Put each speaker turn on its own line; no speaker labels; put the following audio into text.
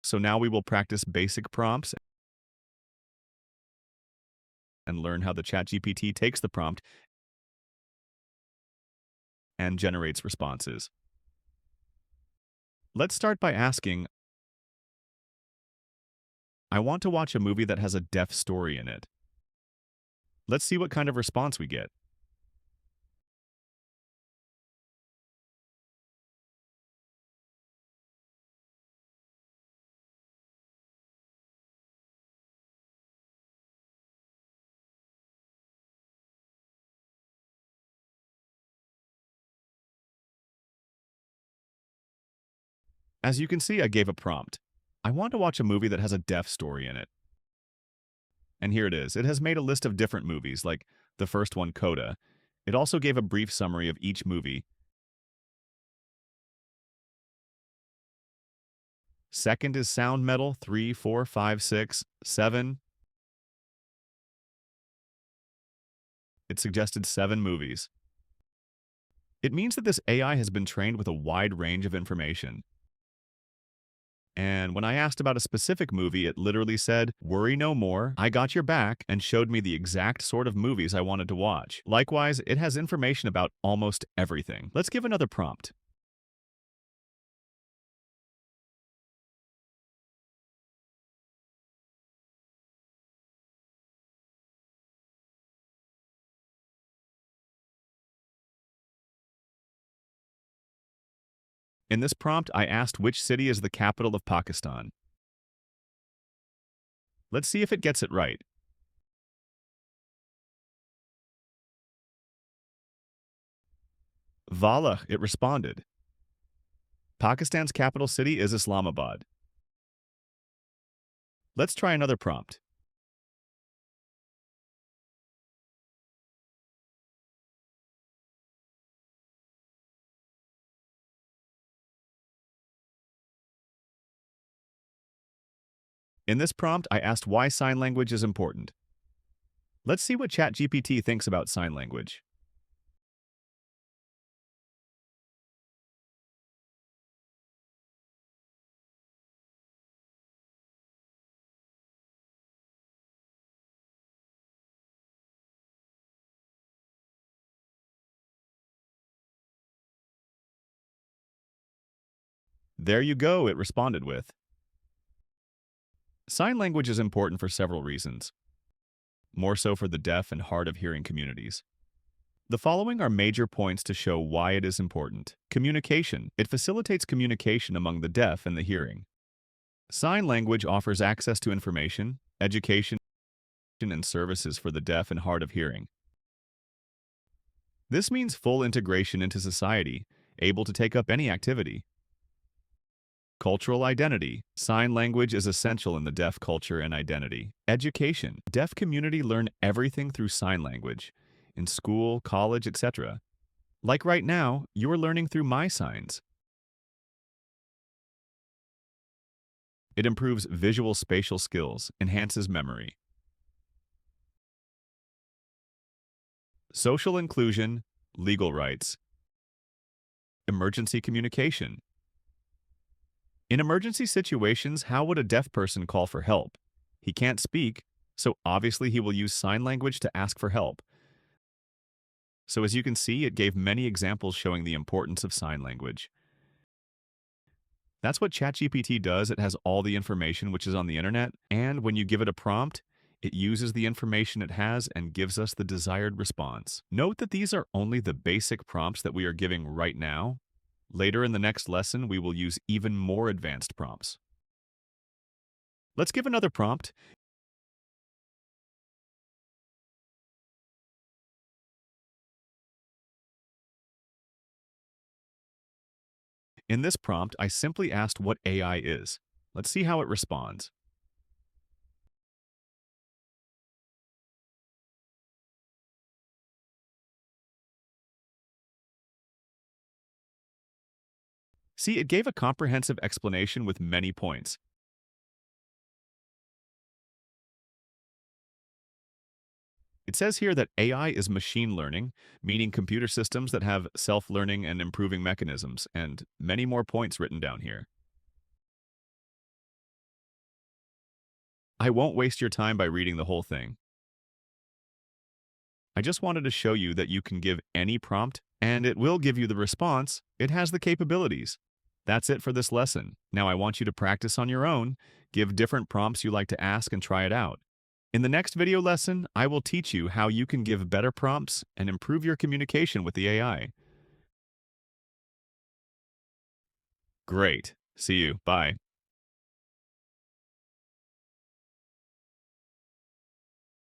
So now we will practice basic prompts and learn how the ChatGPT takes the prompt and generates responses. Let's start by asking, I want to watch a movie that has a death story in it. Let's see what kind of response we get. As you can see, I gave a prompt. I want to watch a movie that has a death story in it. And here it is. It has made a list of different movies, like the first one, Coda. It also gave a brief summary of each movie. Second is Sound Metal, 3, 4, 5, 6, 7. It suggested 7 movies. It means that this AI has been trained with a wide range of information. And when I asked about a specific movie, it literally said, "Worry no more, I got your back," and showed me the exact sort of movies I wanted to watch. Likewise, it has information about almost everything. Let's give another prompt. In this prompt, I asked which city is the capital of Pakistan. Let's see if it gets it right. Voila, it responded. Pakistan's capital city is Islamabad. Let's try another prompt. In this prompt, I asked why sign language is important. Let's see what ChatGPT thinks about sign language. There you go, it responded with. Sign language is important for several reasons, more so for the deaf and hard of hearing communities. The following are major points to show why it is important. Communication. It facilitates communication among the deaf and the hearing. Sign language offers access to information, education, and services for the deaf and hard of hearing. This means full integration into society, able to take up any activity. Cultural identity. Sign language is essential in the deaf culture and identity. Education. Deaf community learn everything through sign language, in school, college, etc. Like right now, you're learning through my signs. It improves visual spatial skills, enhances memory. Social inclusion, legal rights. Emergency communication. In emergency situations, how would a deaf person call for help? He can't speak, so obviously he will use sign language to ask for help. So as you can see, it gave many examples showing the importance of sign language. That's what ChatGPT does. It has all the information which is on the internet, and when you give it a prompt, it uses the information it has and gives us the desired response. Note that these are only the basic prompts that we are giving right now. Later in the next lesson, we will use even more advanced prompts. Let's give another prompt. In this prompt, I simply asked what AI is. Let's see how it responds. See, it gave a comprehensive explanation with many points. It says here that AI is machine learning, meaning computer systems that have self-learning and improving mechanisms, and many more points written down here. I won't waste your time by reading the whole thing. I just wanted to show you that you can give any prompt, and it will give you the response. It has the capabilities. That's it for this lesson. Now I want you to practice on your own, give different prompts you like to ask and try it out. In the next video lesson, I will teach you how you can give better prompts and improve your communication with the AI. Great. See you. Bye.